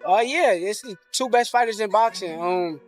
Yeah, it's the two best fighters in boxing.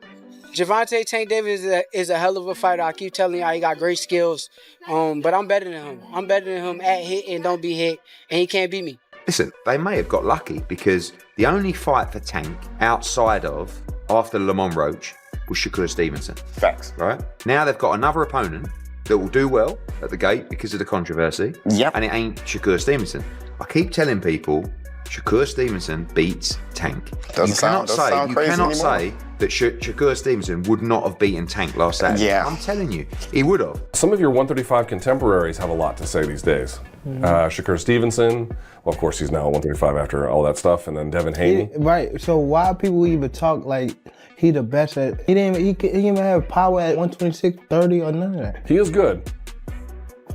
Gervonta Tank Davis is a hell of a fighter. I keep telling y'all he got great skills. But I'm better than him. I'm better than him at hit and don't be hit, and he can't beat me. Listen, they may have got lucky because the only fight for Tank outside of after Lamont Roach was Shakur Stevenson. Facts. Right? Now they've got another opponent that will do well at the gate because of the controversy. Yep. And it ain't Shakur Stevenson. I keep telling people Shakur Stevenson beats Tank. You cannot say that Shakur Stevenson would not have beaten Tank last Saturday. Yeah. I'm telling you, he would have. Some of your 135 contemporaries have a lot to say these days. Shakur Stevenson, well, of course, he's now 135 after all that stuff, and then Devin Haney. Right. So why people even talk like he the best at? He didn't even have power at 126, 30, or none of that. He is good.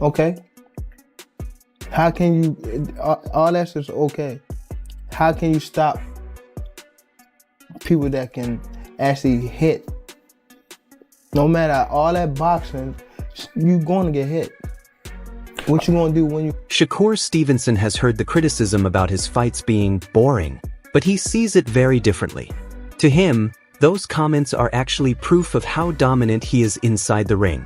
Okay. How can you? All that's just okay. How can you stop people that can actually hit? No matter all that boxing, you going to get hit. What you gonna do when you... Shakur Stevenson has heard the criticism about his fights being boring, but he sees it very differently. To him, those comments are actually proof of how dominant he is inside the ring.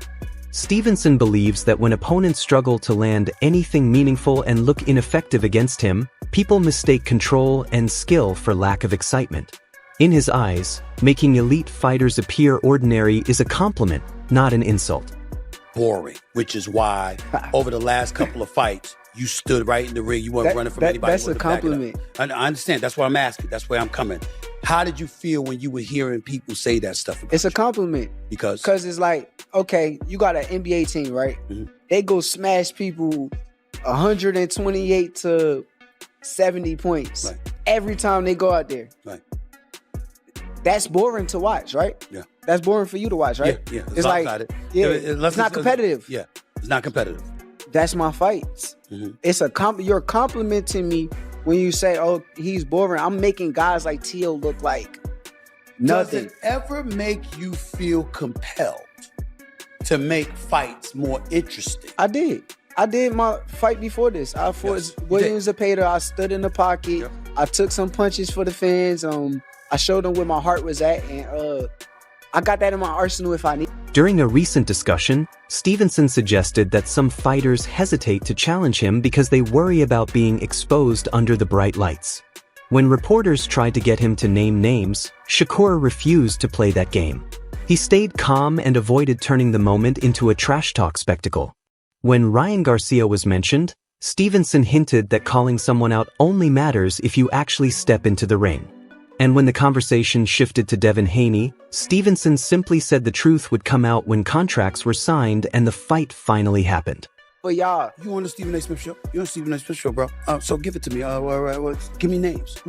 Stevenson believes that when opponents struggle to land anything meaningful and look ineffective against him, people mistake control and skill for lack of excitement. In his eyes, making elite fighters appear ordinary is a compliment, not an insult. Boring, which is why over the last couple of fights, you stood right in the ring. You weren't running from anybody. That's a compliment. I understand. That's what I'm asking. That's where I'm coming. How did you feel when you were hearing people say that stuff? It's a compliment. Because it's like, okay, you got an NBA team, right? Mm-hmm. They go smash people 128 to 70 points every time they go out there. Right. That's boring to watch, right? Yeah. That's boring for you to watch, right? Yeah. It's like, it's not competitive. Yeah, it's not competitive. That's my fights. Mm-hmm. It's you're complimenting me when you say, oh, he's boring. I'm making guys like Tio look like nothing. Does it ever make you feel compelled to make fights more interesting? I did my fight before this. I fought Williams Zepeda. I stood in the pocket. Yep. I took some punches for the fans. I showed them where my heart was at, and I got that in my arsenal if I need. During a recent discussion, Stevenson suggested that some fighters hesitate to challenge him because they worry about being exposed under the bright lights. When reporters tried to get him to name names, Shakur refused to play that game. He stayed calm and avoided turning the moment into a trash talk spectacle. When Ryan Garcia was mentioned, Stevenson hinted that calling someone out only matters if you actually step into the ring. And when the conversation shifted to Devin Haney, Stevenson simply said the truth would come out when contracts were signed and the fight finally happened. But y'all, you on the Stephen A. Smith show? You on the Stephen A. Smith show, bro? So give it to me. Give me names.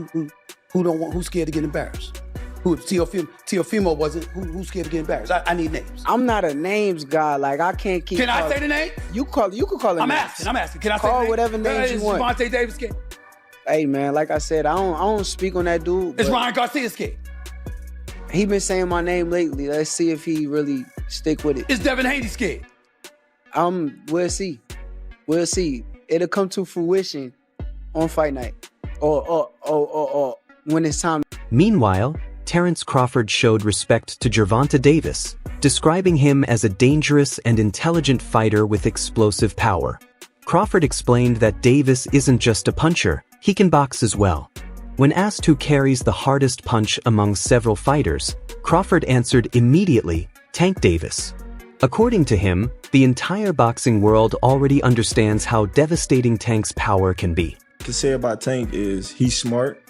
Who's scared to get embarrassed? Who Teofimo wasn't? Who's scared to get embarrassed? I need names. I'm not a names guy. Like I can't keep. Can I say the name? You could call it. I'm asking. Can I call say whatever names you want? Gervonta Davis scared? Hey man, like I said, I don't speak on that dude. Is Ryan Garcia scared? He been saying my name lately. Let's see if he really stick with it. Is Devin Haney scared? We'll see. It'll come to fruition on fight night, or when it's time. Meanwhile, Terence Crawford showed respect to Gervonta Davis, describing him as a dangerous and intelligent fighter with explosive power. Crawford explained that Davis isn't just a puncher, he can box as well. When asked who carries the hardest punch among several fighters, Crawford answered immediately, Tank Davis. According to him, the entire boxing world already understands how devastating Tank's power can be. What I can say about Tank is he's smart,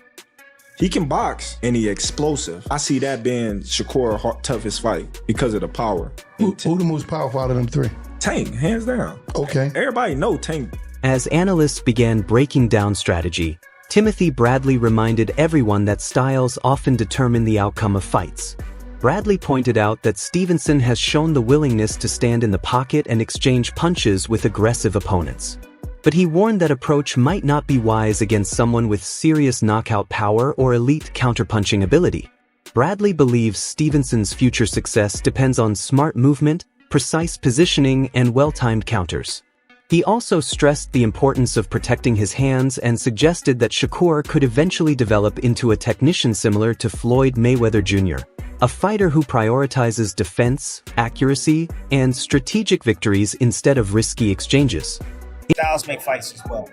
he can box, and he's explosive. I see that being Shakur's toughest fight because of the power. Who the most powerful out of them three? Tank, hands down. Okay. Everybody know Tank. As analysts began breaking down strategy, Timothy Bradley reminded everyone that styles often determine the outcome of fights. Bradley pointed out that Stevenson has shown the willingness to stand in the pocket and exchange punches with aggressive opponents. But he warned that approach might not be wise against someone with serious knockout power or elite counterpunching ability. Bradley believes Stevenson's future success depends on smart movement, precise positioning, and well-timed counters. He also stressed the importance of protecting his hands and suggested that Shakur could eventually develop into a technician similar to Floyd Mayweather Jr., a fighter who prioritizes defense, accuracy, and strategic victories instead of risky exchanges. Styles make fights as well.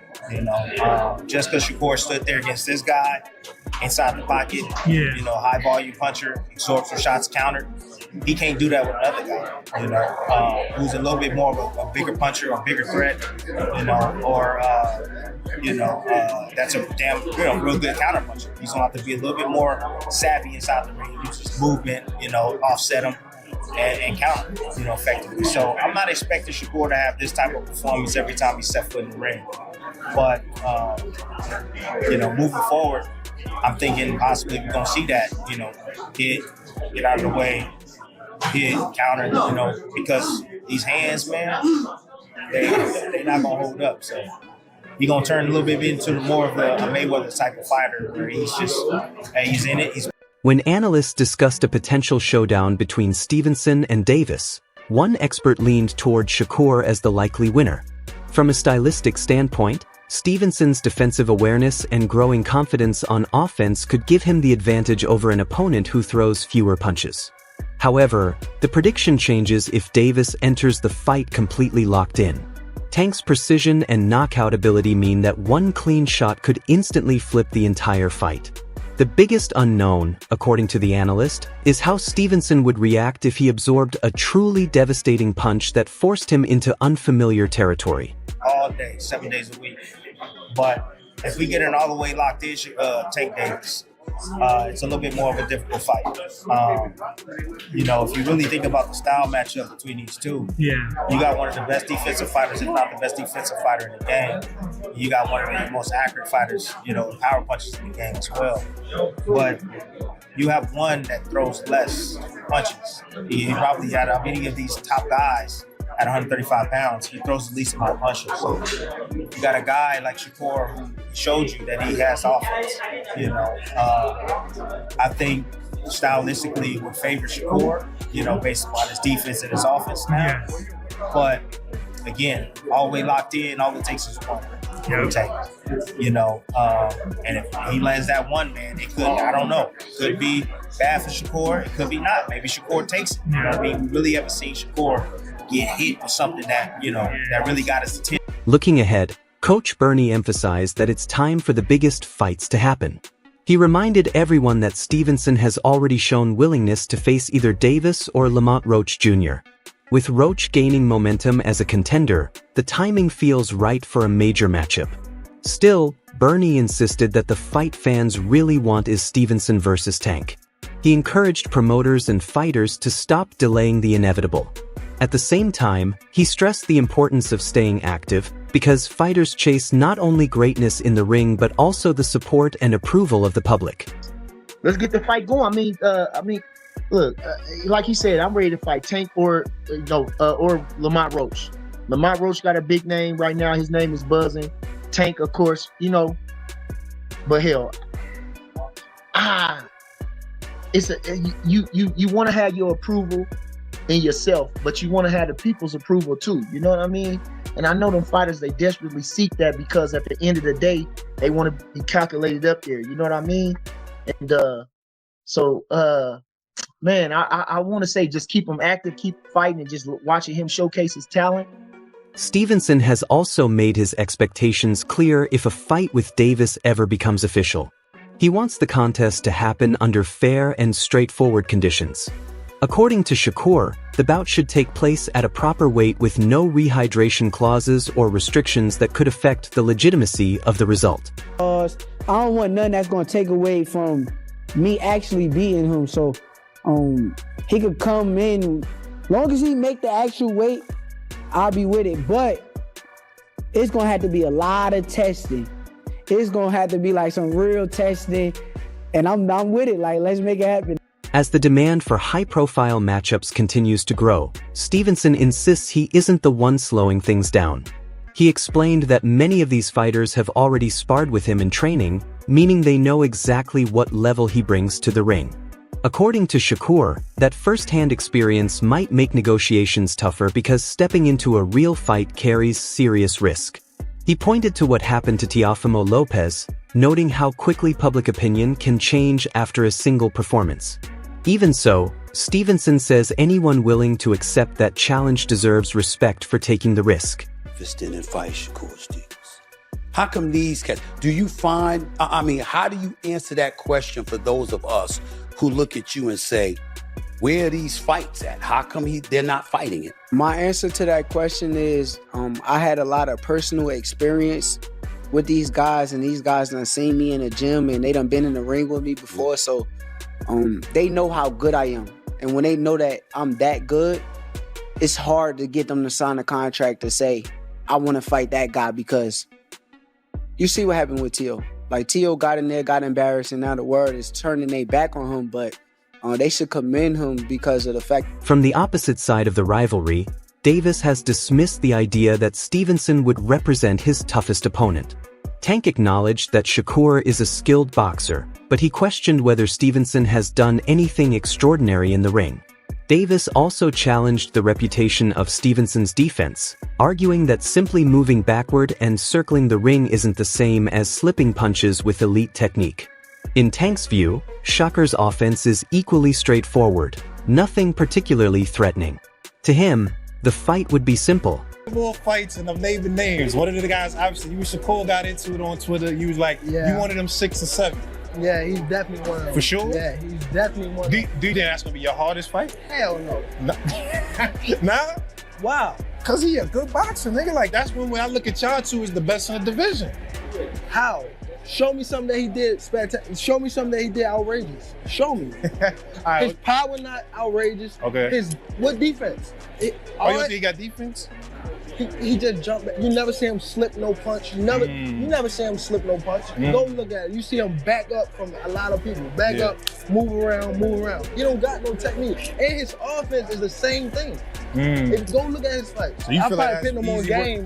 Just because Shakur stood there against this guy inside the pocket, high volume puncher, absorbs for shots countered. He can't do that with another guy, who's a little bit more of a bigger puncher or bigger threat, that's a damn, real good counter puncher. He's gonna have to be a little bit more savvy inside the ring, use his movement, offset him and counter, effectively. So I'm not expecting Shakur to have this type of performance every time he set foot in the ring. But, moving forward, I'm thinking possibly we're gonna see that, hit, get out of the way, hit, counter, because these hands, man, they're not gonna hold up. So he's gonna turn a little bit into more of a Mayweather type of fighter where he's just, he's in it. When analysts discussed a potential showdown between Stevenson and Davis, one expert leaned toward Shakur as the likely winner. From a stylistic standpoint, Stevenson's defensive awareness and growing confidence on offense could give him the advantage over an opponent who throws fewer punches. However, the prediction changes if Davis enters the fight completely locked in. Tank's precision and knockout ability mean that one clean shot could instantly flip the entire fight. The biggest unknown, according to the analyst, is how Stevenson would react if he absorbed a truly devastating punch that forced him into unfamiliar territory. All day, 7 days a week. But if we get in all the way locked in, Tank Davis, it's a little bit more of a difficult fight. If you really think about the style matchup between these two, you got one of the best defensive fighters, if not the best defensive fighter in the game. You got one of the most accurate fighters, power punches in the game as well. But you have one that throws less punches. He probably out of any of these top guys at 135 pounds, he throws the least amount of punches. You got a guy like Shakur who showed you that he has offense. I think stylistically would favor Shakur, based upon his defense and his offense now. Yes. But again, all the way locked in, all it takes is one. And if he lands that one, man, it could, I don't know, could be bad for Shakur, it could be not. Maybe Shakur takes it. We really haven't seen Shakur get hit with something that, that really got his attention. Looking ahead, Coach Bernie emphasized that it's time for the biggest fights to happen. He reminded everyone that Stevenson has already shown willingness to face either Davis or Lamont Roach Jr. With Roach gaining momentum as a contender, the timing feels right for a major matchup. Still, Bernie insisted that the fight fans really want is Stevenson versus Tank. He encouraged promoters and fighters to stop delaying the inevitable. At the same time, he stressed the importance of staying active, because fighters chase not only greatness in the ring but also the support and approval of the public. Let's get the fight going. Look, like he said, I'm ready to fight Tank or Lamont Roach. Lamont Roach got a big name right now. His name is buzzing. Tank, of course, but hell, it's you want to have your approval in yourself, but you want to have the people's approval too. You know what I mean? And I know them fighters, they desperately seek that because at the end of the day, they want to be calculated up there. You know what I mean? And man, I want to say just keep him active, keep fighting, and just watching him showcase his talent. Stevenson has also made his expectations clear if a fight with Davis ever becomes official. He wants the contest to happen under fair and straightforward conditions. According to Shakur, the bout should take place at a proper weight with no rehydration clauses or restrictions that could affect the legitimacy of the result. I don't want nothing that's going to take away from me actually beating him. So he could come in, long as he make the actual weight, I'll be with it. But it's going to have to be a lot of testing. It's going to have to be like some real testing. And I'm with it. Like, let's make it happen. As the demand for high-profile matchups continues to grow, Stevenson insists he isn't the one slowing things down. He explained that many of these fighters have already sparred with him in training, meaning they know exactly what level he brings to the ring. According to Shakur, that first-hand experience might make negotiations tougher because stepping into a real fight carries serious risk. He pointed to what happened to Teofimo Lopez, noting how quickly public opinion can change after a single performance. Even so, Stevenson says anyone willing to accept that challenge deserves respect for taking the risk. Didn't fight Shakur Stevens. How come these cats? Do you find? I mean, how do you answer that question for those of us who look at you and say, "Where are these fights at? How come they're not fighting it?" My answer to that question is, I had a lot of personal experience with these guys, and these guys done seen me in the gym, and they done been in the ring with me before, so they know how good I am. And when they know that I'm that good, it's hard to get them to sign a contract to say, I want to fight that guy, because you see what happened with Teo. Like, Teo got in there, got embarrassed, and now the world is turning their back on him, but they should commend him because of the fact. From the opposite side of the rivalry, Davis has dismissed the idea that Stevenson would represent his toughest opponent. Tank acknowledged that Shakur is a skilled boxer, but he questioned whether Stevenson has done anything extraordinary in the ring. Davis also challenged the reputation of Stevenson's defense, arguing that simply moving backward and circling the ring isn't the same as slipping punches with elite technique. In Tank's view, Shakur's offense is equally straightforward, nothing particularly threatening. To him, the fight would be simple. More fights and I'm naming names. One of the guys, obviously, you and Shakur got into it on Twitter. You was like, you wanted them 6 or 7. Yeah, he's definitely one of them. For sure? Yeah, he's definitely one of them. Do you think that's going to be your hardest fight? Hell no. Nah? Wow. Because he a good boxer, nigga. Like, that's when I look at y'all two as the best in the division. How? Show me something that he did spectacular. Show me something that he did outrageous. Show me. Right. His power not outrageous. Okay. What defense? You don't think he got defense? He just jumped back. You never see him slip no punch. You never see him slip no punch. Go look at it. You see him back up from a lot of people. Back up, move around. He don't got no technique. And his offense is the same thing. If go look at his fights. So you I feel probably like put him on game.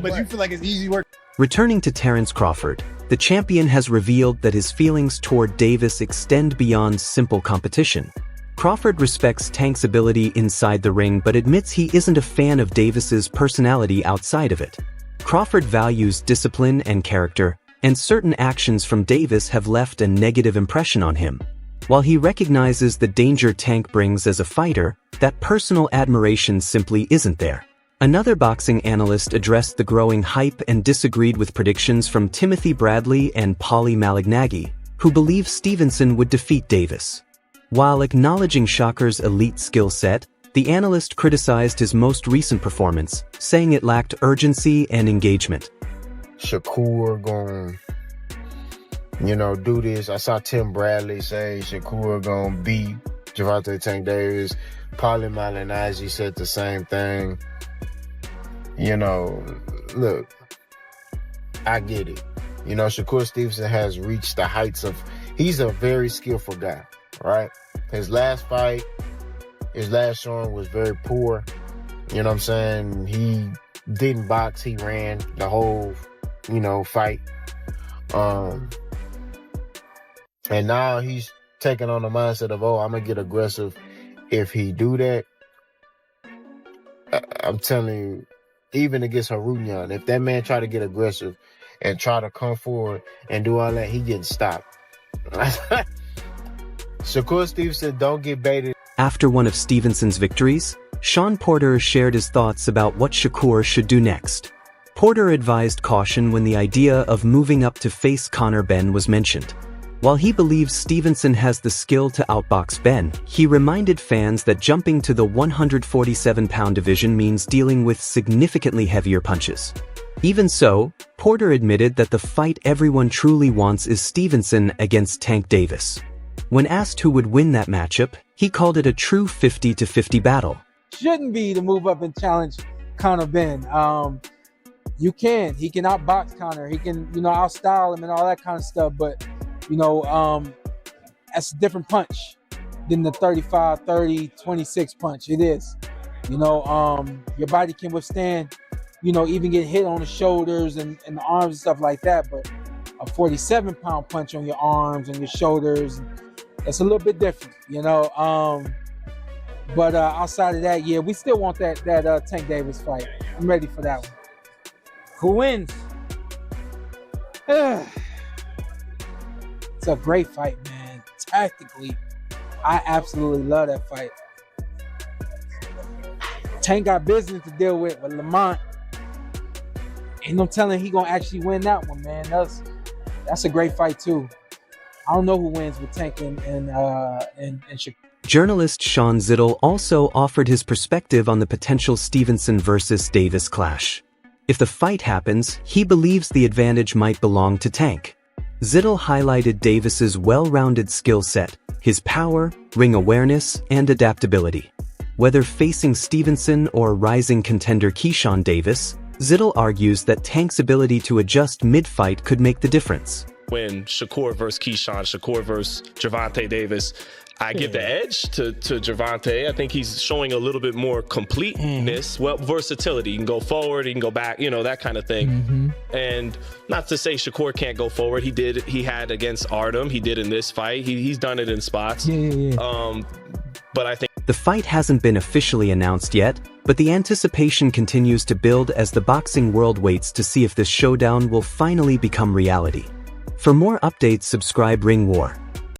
But you feel like it's easy work. Returning to Terence Crawford, the champion has revealed that his feelings toward Davis extend beyond simple competition. Crawford respects Tank's ability inside the ring but admits he isn't a fan of Davis's personality outside of it. Crawford values discipline and character, and certain actions from Davis have left a negative impression on him. While he recognizes the danger Tank brings as a fighter, that personal admiration simply isn't there. Another boxing analyst addressed the growing hype and disagreed with predictions from Timothy Bradley and Paulie Malignaggi, who believe Stevenson would defeat Davis. While acknowledging Shakur's elite skill set, the analyst criticized his most recent performance, saying it lacked urgency and engagement. Shakur going, do this. I saw Tim Bradley say Shakur going to beat Gervonta Tank Davis. Paulie Malignaggi said the same thing. Look, I get it. Shakur Stevenson has reached the heights of, he's a very skillful guy, right? His last fight, his last showing was very poor. You know what I'm saying? He didn't box, he ran the whole, fight. And now he's taking on the mindset of, I'm going to get aggressive. If he do that, I'm telling you, even against Harunian, if that man try to get aggressive and try to come forward and do all that, he getting stopped. Shakur Stevenson don't get baited. After one of Stevenson's victories, Sean Porter shared his thoughts about what Shakur should do next. Porter advised caution when the idea of moving up to face Conor Benn was mentioned. While he believes Stevenson has the skill to outbox Benn, he reminded fans that jumping to the 147-pound division means dealing with significantly heavier punches. Even so, Porter admitted that the fight everyone truly wants is Stevenson against Tank Davis. When asked who would win that matchup, he called it a true 50-50 battle. Shouldn't be to move up and challenge Conor Benn. He can outbox Conor. He can, outstyle him and all that kind of stuff, but that's a different punch than the 35, 30, 26 punch. It is. Your body can withstand, even get hit on the shoulders and the arms and stuff like that, but a 47-pound punch on your arms and your shoulders, That's a little bit different, you know. But outside of that, yeah, we still want that Tank Davis fight. I'm ready for that one. Who wins? It's a great fight, man. Tactically, I absolutely love that fight. Tank got business to deal with Lamont. Ain't no telling he gonna actually win that one, man. That's a great fight too. I don't know who wins with Tank and Shakur. Journalist Sean Zittel also offered his perspective on the potential Stevenson versus Davis clash. If the fight happens, he believes the advantage might belong to Tank. Zittel highlighted Davis's well-rounded skill set, his power, ring awareness, and adaptability. Whether facing Stevenson or rising contender Keyshawn Davis, Zittel argues that Tank's ability to adjust mid-fight could make the difference. When Shakur versus Keyshawn, Shakur versus Gervonta Davis, I give the edge to Gervonta. I think he's showing a little bit more completeness, well, versatility. He can go forward, he can go back, you know, that kind of thing. And not to say Shakur can't go forward. He had against Artem. He did in this fight. He's done it in spots. But I think the fight hasn't been officially announced yet, but the anticipation continues to build as the boxing world waits to see if this showdown will finally become reality. For more updates, subscribe Ring War.